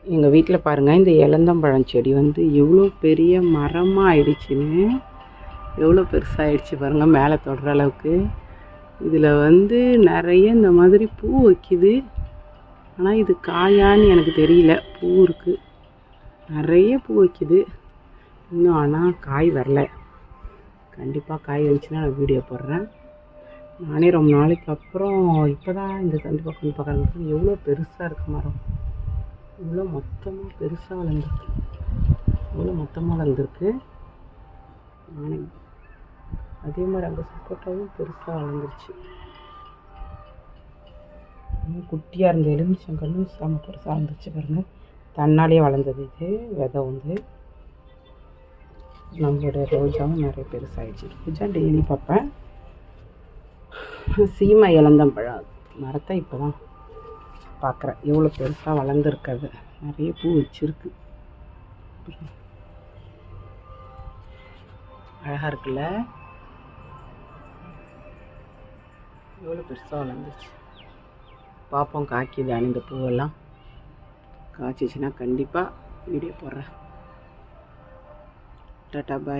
எங்கள் வீட்டில் பாருங்கள், இந்த இலந்தம்பழம் செடி வந்து எவ்வளோ பெரிய மரமாக ஆயிடுச்சுன்னு, எவ்வளோ பெருசாகிடுச்சு பாருங்கள், மேலே தொடுற அளவுக்கு. இதில் வந்து நிறைய இந்த மாதிரி பூ வைக்குது. ஆனால் இது காயான்னு எனக்கு தெரியல. பூ இருக்குது, நிறைய பூ வைக்குது இன்னும். ஆனால் காய் வரல. கண்டிப்பாக காய் வந்துச்சுன்னா நான் வீடியோ போடுறேன். நானே ரொம்ப நாளைக்கு அப்புறம் இப்போ தான் இந்த தண்டு பக்கம் பார்க்குறேன். எவ்வளோ பெருசாக இருக்குது மரம். இவ்வளோ மொத்தமாக பெருசாக வளர்ந்துருக்கு. இவ்வளோ மொத்தமாக வளர்ந்துருக்கு. நானே அதே மாதிரி அங்கே சப்போட்டாவும் பெருசாக வளர்ந்துருச்சு. இன்னும் குட்டியாக இருந்த எலுமிச்சங்கன்னும் செம்ம பெருசாக வளர்ந்துருச்சு பாருங்கள். தன்னாலே வளர்ந்தது. இது விதை வந்து நம்மளோட ரோஜாவும் நிறைய பெருசாகிடுச்சு. ரோஜா டெய்லி பார்ப்பேன். சீமை இலந்தம்பழம் மரத்தை இப்போ தான் பார்க்குறேன். எவ்வளோ பெருசாக வளர்ந்துருக்கிறது. நிறைய பூ வச்சுருக்கு. அழகாக இருக்குல்ல? எவ்வளோ பெருசாக வளர்ந்துச்சு. பார்ப்போம் காய்க்குதான்னு. இந்த பூவெல்லாம் காய்ச்சிச்சின்னா கண்டிப்பாக வீடியோ போடுறேன். டாட்டா பாய்.